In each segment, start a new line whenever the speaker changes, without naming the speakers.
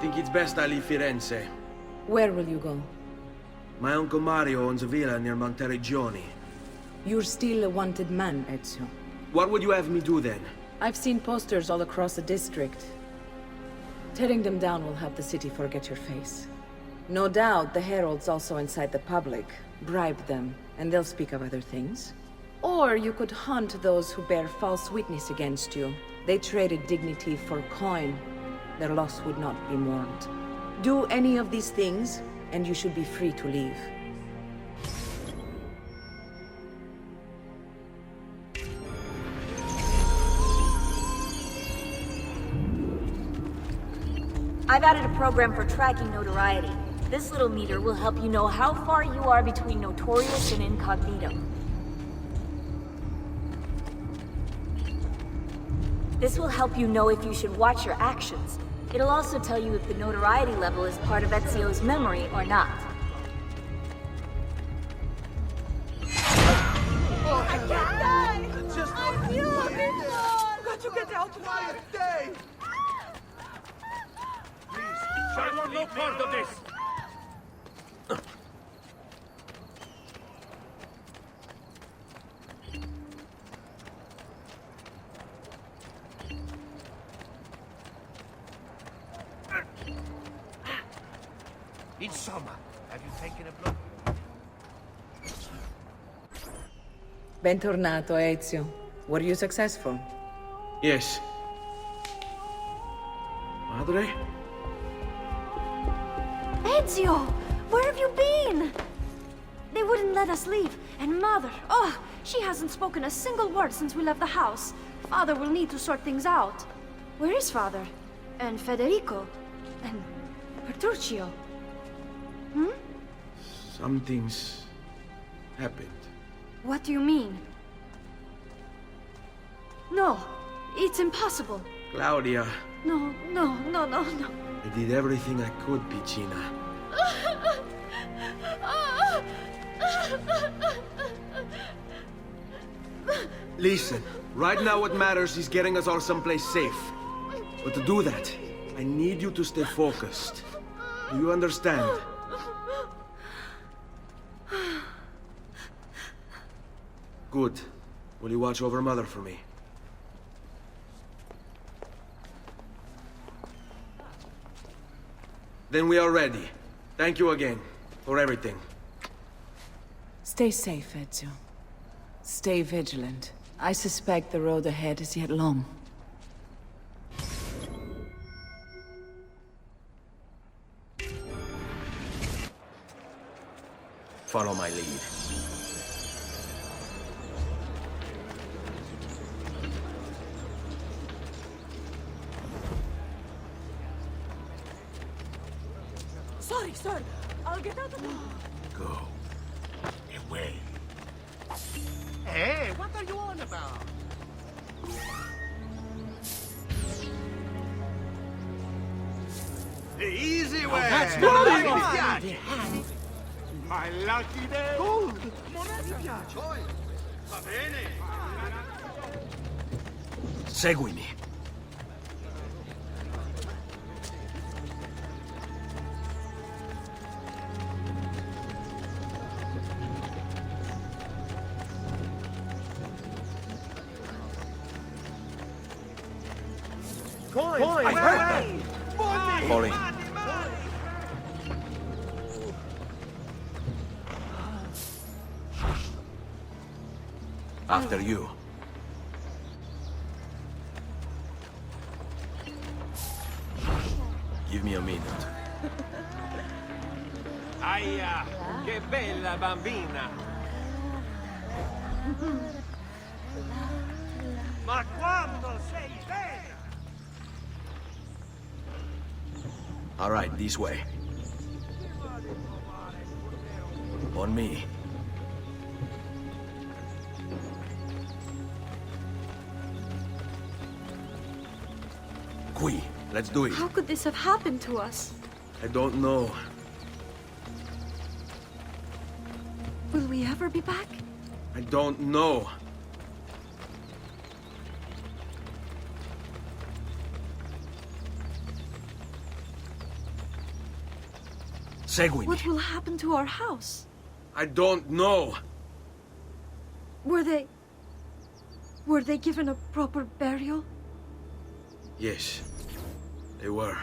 think it's best I leave Firenze.
Where will you go?
My uncle Mario owns a villa near Monteriggioni.
You're still a wanted man, Ezio.
What would you have me do then?
I've seen posters all across the district. Tearing them down will help the city forget your face. No doubt the heralds also incite the public. Bribe them, and they'll speak of other things. Or you could hunt those who bear false witness against you. They traded dignity for coin. Their loss would not be mourned. Do any of these things, and you should be free to leave.
I've added a program for tracking notoriety. This little meter will help you know how far you are between notorious and incognito. This will help you know if you should watch your actions. It'll also tell you if the notoriety level is part of Ezio's memory or not.
Oh, I can't die! I'm here! Got to get out now! Stay!
I want no part of this! Insomma, have you taken a blow?
Bentornato, Ezio. Were you successful?
Yes. Madre?
Ezio! Where have you been? They wouldn't let us leave. And Mother, oh, she hasn't spoken a single word since we left the house. Father will need to sort things out. Where is Father? And Federico? And Petruccio? Hmm?
Something's happened.
What do you mean? No, it's impossible.
Claudia,
No.
I did everything I could, Piccina. Listen, right now what matters is getting us all someplace safe. But to do that, I need you to stay focused. Do you understand? Good. Will you watch over Mother for me? Then we are ready. Thank you again for everything.
Stay safe, Ezio. Stay vigilant. I suspect the road ahead is yet long.
Follow my lead.
Sorry, sir. I'll get out of the...
Go. Away. Hey, what are you on about? The easy way!
that's
Mi
not
piace! My lucky day! Gold! Mi piace! Va bene!
Seguimi.
Coins! I heard that!
Falling. After you. Give me a minute.
Aia! Che bella bambina! Ma quando sei bella!
All right, this way. On me. Qui, let's do it.
How could this have happened to us?
I don't know.
Will we ever be back?
I don't know. seguimi.
What will happen to our house?
I don't know.
Were they given a proper burial?
Yes, they were.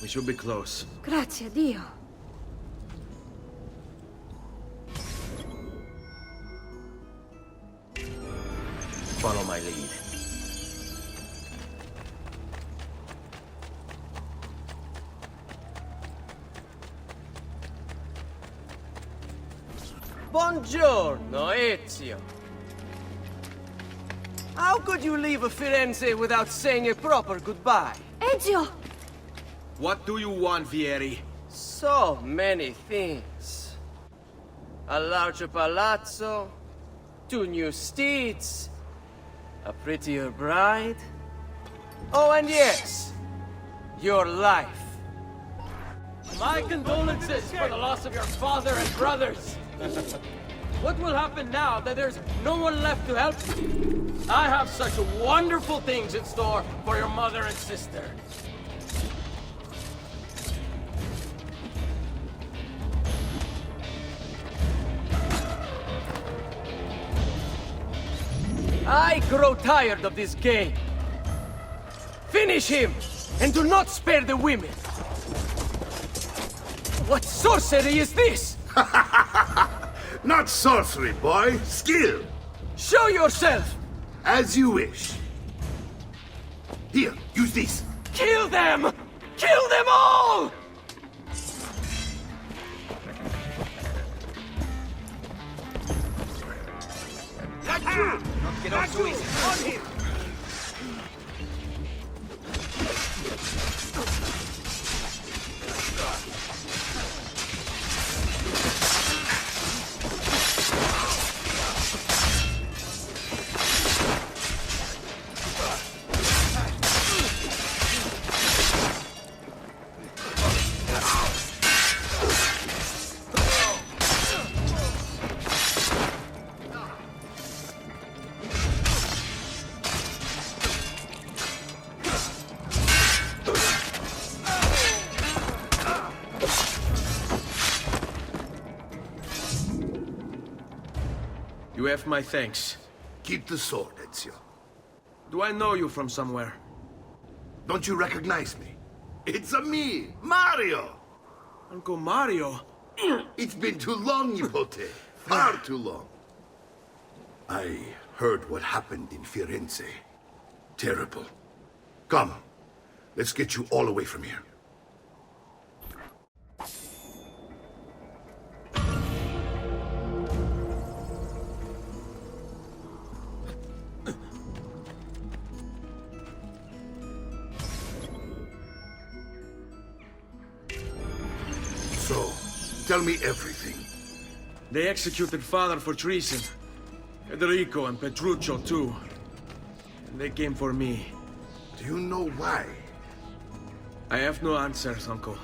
We should be close.
Grazie a Dio.
Follow my lead.
Buongiorno, Ezio. How could you leave Firenze without saying a proper goodbye?
Ezio!
What do you want, Vieri?
So many things. A larger palazzo, 2 new steeds, a prettier bride. Oh, and yes, your life. My condolences for the loss of your father and brothers. What will happen now that there's no one left to help you? I have such wonderful things in store for your mother and sister. I grow tired of this game. Finish him, and do not spare the women. What sorcery is this?
Not sorcery, boy. Skill.
Show yourself!
As you wish. Here, use this.
Kill them! Kill them all!
Get off so easy. On him!
You have my thanks.
Keep the sword, Ezio.
Do I know you from somewhere?
Don't you recognize me? It's a me, Mario!
Uncle Mario?
It's been too long, Nipote. Far too long. I heard what happened in Firenze. Terrible. Come, let's get you all away from here. So, tell me everything.
They executed father for treason. Federico and Petruccio too. And they came for me.
Do you know why?
I have no answers, Uncle.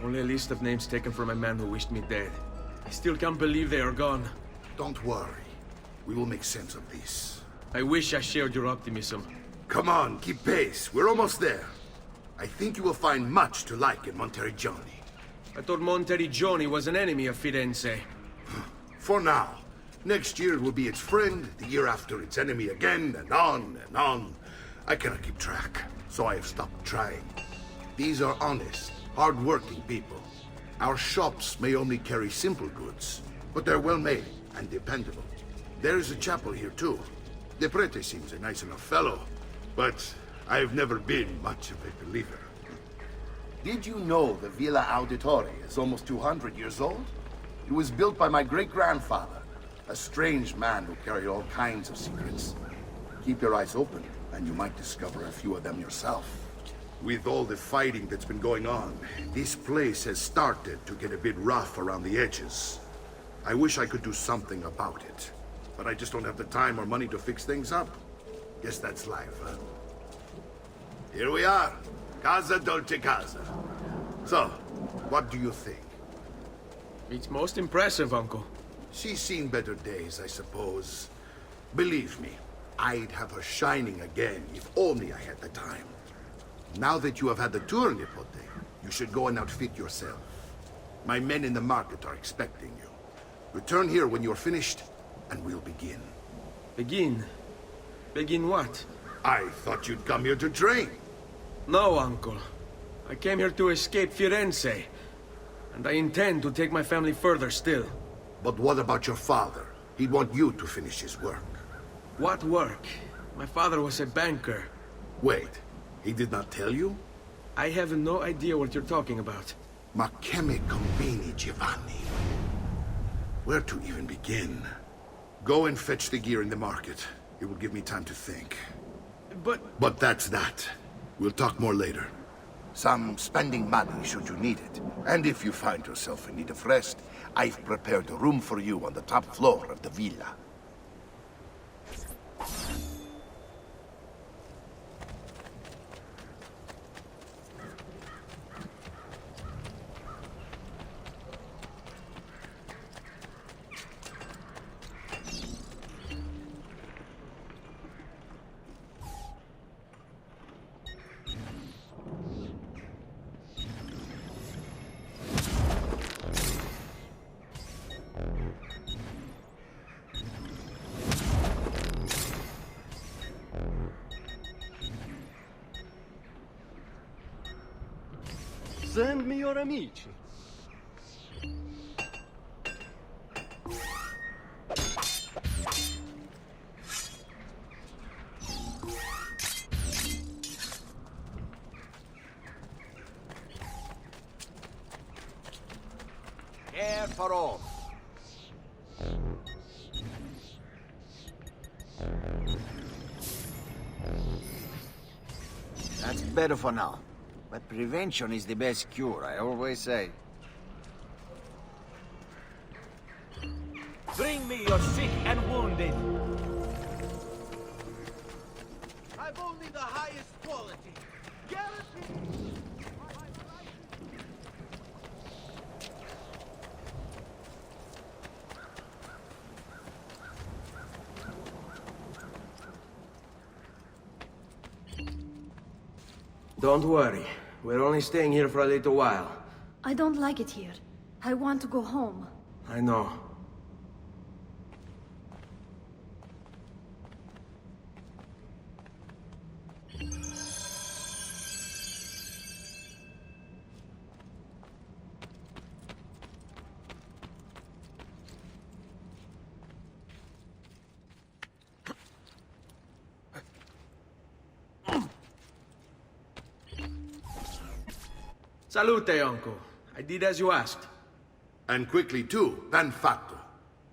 Only a list of names taken from a man who wished me dead. I still can't believe they are gone.
Don't worry. We will make sense of this.
I wish I shared your optimism.
Come on, keep pace. We're almost there. I think you will find much to like in Monteriggioni.
I thought Monteriggioni was an enemy of Firenze.
For now. Next year it will be its friend, the year after its enemy again, and on and on. I cannot keep track, so I have stopped trying. These are honest, hard-working people. Our shops may only carry simple goods, but they're well-made and dependable. There is a chapel here, too. The prete seems a nice enough fellow, but I've never been much of a believer.
Did you know the Villa Auditore is almost 200 years old? It was built by my great-grandfather, a strange man who carried all kinds of secrets. Keep your eyes open, and you might discover a few of them yourself.
With all the fighting that's been going on, this place has started to get a bit rough around the edges. I wish I could do something about it, but I just don't have the time or money to fix things up. Guess that's life, huh? Here we are. Casa Dolce Casa. So, what do you think?
It's most impressive, Uncle.
She's seen better days, I suppose. Believe me, I'd have her shining again if only I had the time. Now that you have had the tour, Nipote, you should go and outfit yourself. My men in the market are expecting you. Return here when you're finished, and we'll begin.
Begin? Begin what?
I thought you'd come here to train.
No, Uncle. I came here to escape Firenze. And I intend to take my family further still.
But what about your father? He'd want you to finish his work.
What work? My father was a banker.
Wait, he did not tell you?
I have no idea what you're talking about.
Ma che me combini, Giovanni? Where to even begin? Go and fetch the gear in the market. It will give me time to think. But that's that. We'll talk more later.
Some spending money should you need it. And if you find yourself in need of rest, I've prepared a room for you on the top floor of the villa.
Send me your amici.
Care for all.
That's better for now. But prevention is the best cure, I always say.
Bring me your sick and wounded. I've only the highest quality. Guaranteed.
Don't worry. We're only staying here for a little while.
I don't like it here. I want to go home.
I know. Salute, Uncle. I did as you asked.
And quickly too, ben fatto.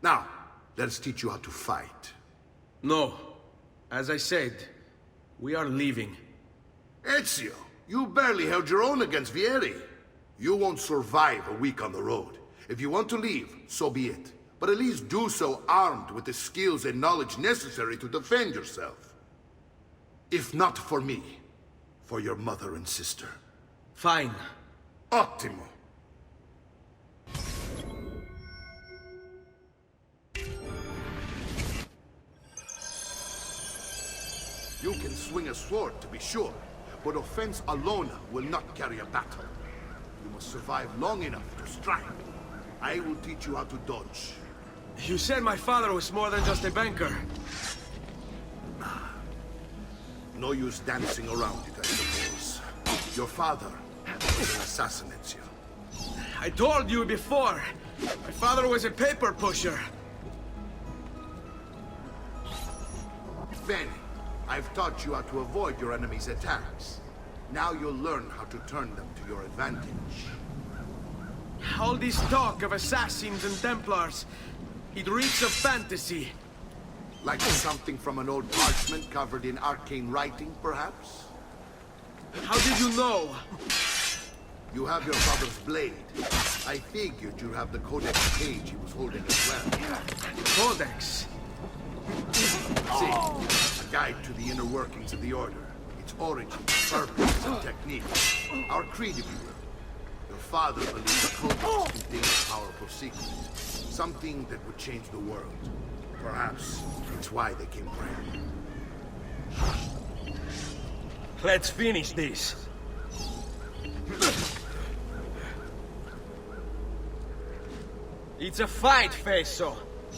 Now, let's teach you how to fight.
No. As I said, we are leaving.
Ezio, you barely held your own against Vieri. You won't survive a week on the road. If you want to leave, so be it. But at least do so armed with the skills and knowledge necessary to defend yourself. If not for me, for your mother and sister.
Fine.
Ottimo. You can swing a sword, to be sure, but offense alone will not carry a battle. You must survive long enough to strike. I will teach you how to dodge.
You said my father was more than just a banker.
No use dancing around it, I suppose. Your father was an assassin, Ezio.
I told you before. My father was a paper pusher.
Bene, I've taught you how to avoid your enemy's attacks. Now you'll learn how to turn them to your advantage.
All this talk of assassins and Templars, it reeks of fantasy.
Like something from an old parchment covered in arcane writing, perhaps?
How did you know?
You have your father's blade. I figured you'd have the codex page he was holding as well.
Codex?
See, a guide to the inner workings of the Order. Its origin, purpose, and technique. Our creed, if you will. Your father believed the codex contained a powerful secret. Something that would change the world. Perhaps it's why they came for him.
Let's finish this. It's a fight, Fesso.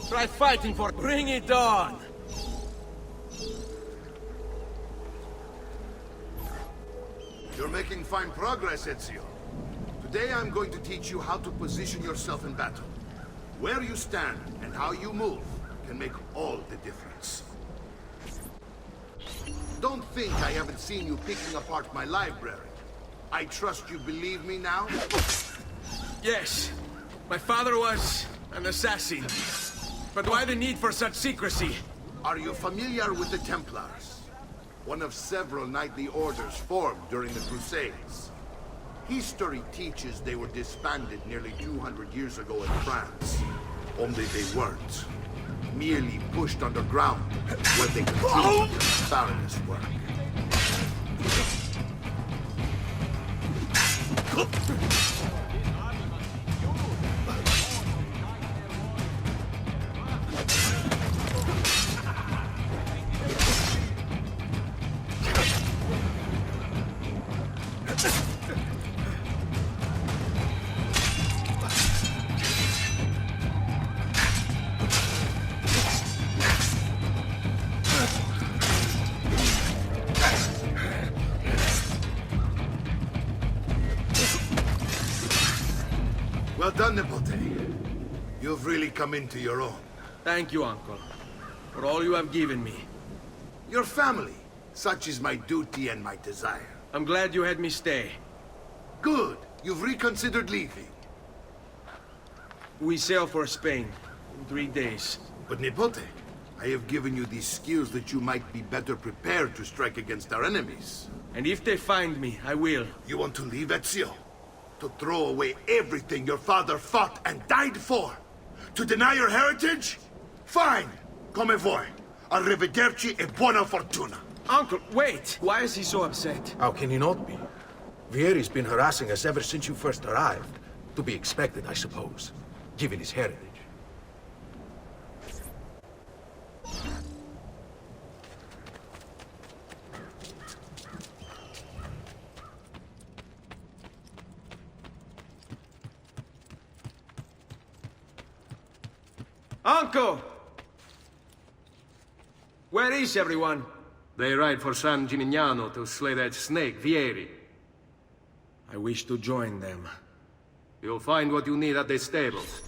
Try fighting for... Bring it on!
You're making fine progress, Ezio. Today I'm going to teach you how to position yourself in battle. Where you stand and how you move can make all the difference. Don't think I haven't seen you picking apart my library. I trust you believe me now?
Yes. My father was an assassin. But why the need for such secrecy?
Are you familiar with the Templars? One of several knightly orders formed during the Crusades. History teaches they were disbanded nearly 200 years ago in France. Only they weren't. Merely pushed underground, where they continued their nefarious work. Well done, Nipote. You've really come into your own.
Thank you, Uncle, for all you have given me.
Your family. Such is my duty and my desire.
I'm glad you had me stay.
Good. You've reconsidered leaving.
We sail for Spain in 3 days.
But Nipote, I have given you these skills that you might be better prepared to strike against our enemies.
And if they find me, I will.
You want to leave, Ezio? To throw away everything your father fought and died for? To deny your heritage? Fine! Come vuoi. Arrivederci e buona fortuna.
Uncle, wait! Why is he so upset?
How can he not be? Vieri's been harassing us ever since you first arrived. To be expected, I suppose, given his heritage.
Uncle! Where is everyone?
They ride for San Gimignano to slay that snake, Vieri.
I wish to join them.
You'll find what you need at the stables.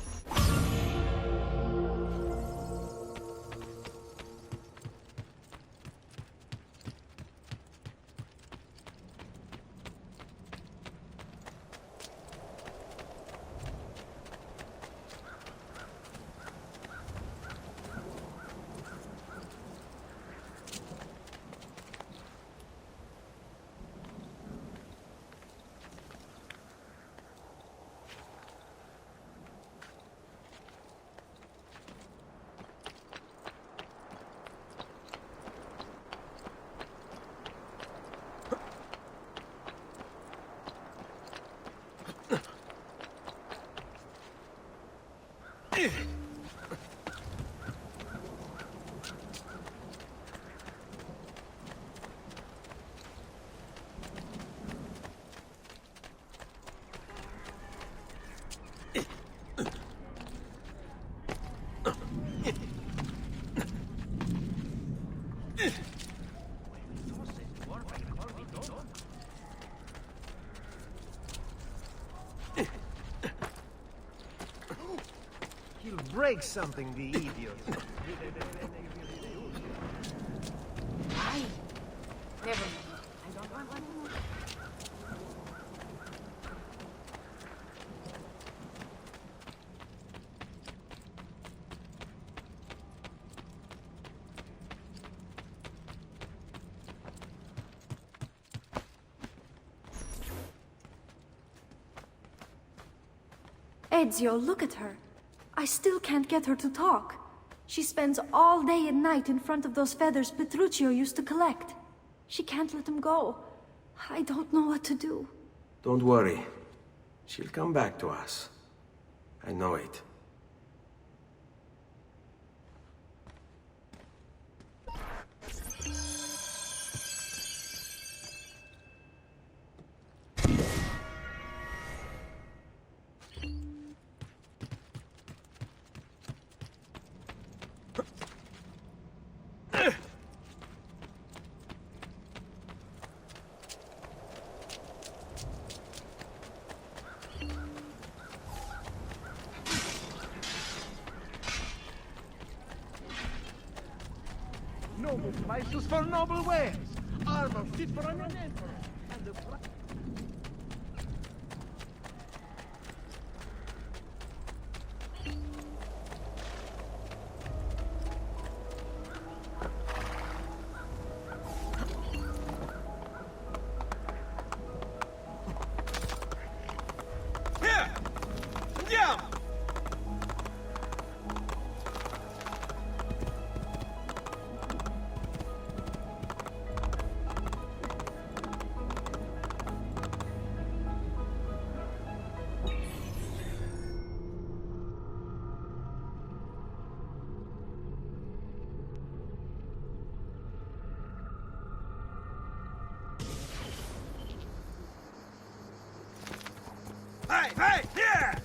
He'll break something, the idiot.
Never mind. I don't want one more.
Ezio, look at her. I still can't get her to talk. She spends all day and night in front of those feathers Petruchio used to collect. She can't let them go. I don't know what to do.
Don't worry. She'll come back to us. I know it.
Noble prices for noble wares. Armor fit for an emperor. And the
Hey, hey, here!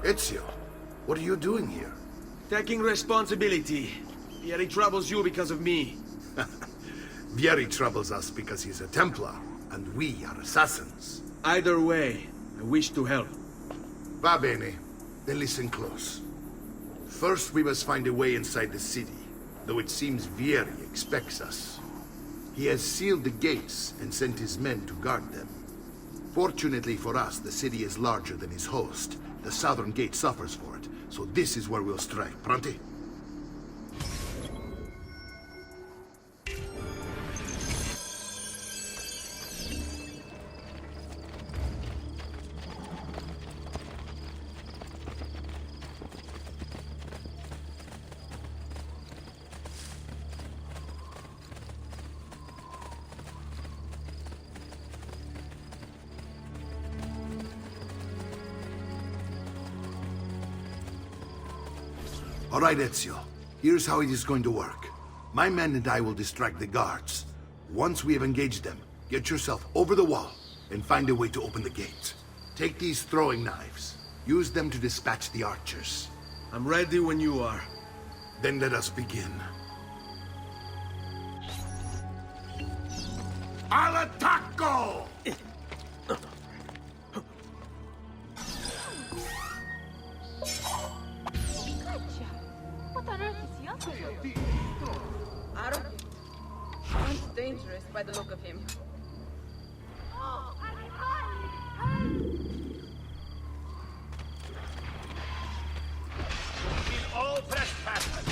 Ezio, what are you doing here?
Taking responsibility. Vieri troubles you because of me.
Vieri troubles us because he's a Templar, and we are assassins.
Either way, I wish to help.
Va bene. Then listen close. First, we must find a way inside the city, though it seems Vieri expects us. He has sealed the gates and sent his men to guard them. Fortunately for us, the city is larger than his host. The southern gate suffers for it, so this is where we'll strike. Pronti? All right, Ezio. Here's how it is going to work. My men and I will distract the guards. Once we have engaged them, get yourself over the wall and find a way to open the gate. Take these throwing knives. Use them to dispatch the archers.
I'm ready when you are.
Then let us begin. Al attacco!
What on earth is he up to?
I don't think. Sounds dangerous by the look of him.
kill all trespassers.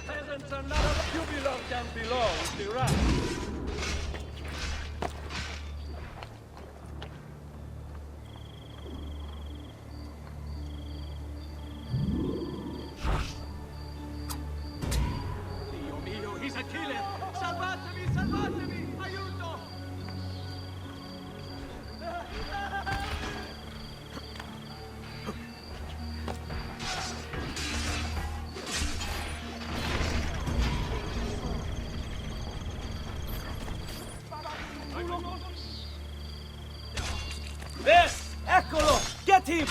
Peasants are not a jubilant down below with the rats. Dio mio, he's a killer! Salvatemi, salvatemi! Aiuto!
Got him!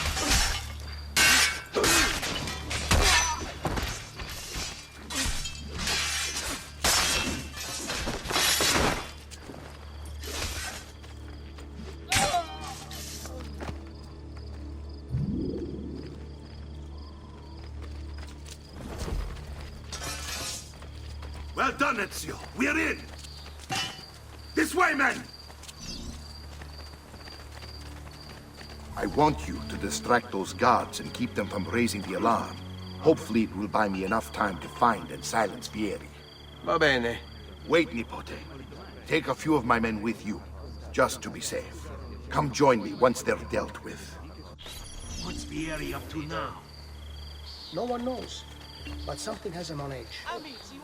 Well done, Ezio. We're in. This way, men!
I want you to distract those guards and keep them from raising the alarm. Hopefully it will buy me enough time to find and silence Vieri.
Va bene.
Wait, Nipote. Take a few of my men with you, just to be safe. Come join me once they're dealt with.
What's Vieri up to now? No one knows. But something has him on edge.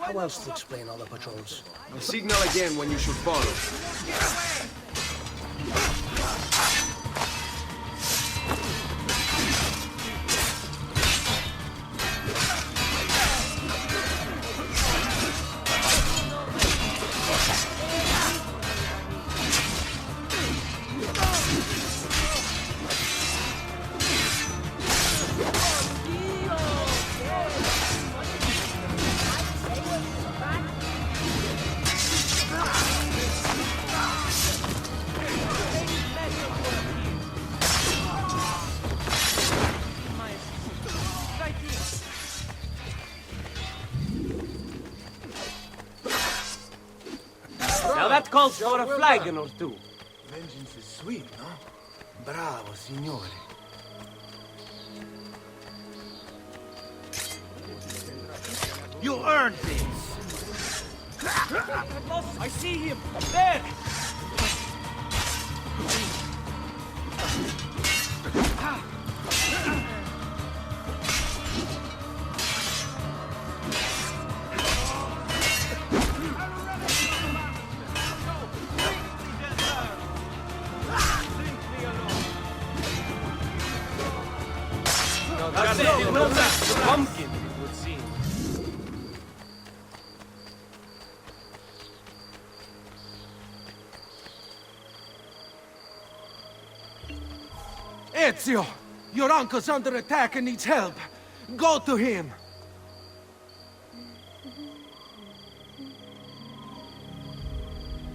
How else to explain all the patrols?
I'll signal again when you should follow.
Now that calls for a flagon or two.
Vengeance is sweet, no? Bravo, signore.
You earned this!
I see him! There! That's it! No, that's the pumpkin, it would seem.
Ezio! Your uncle's under attack and needs help. Go to him!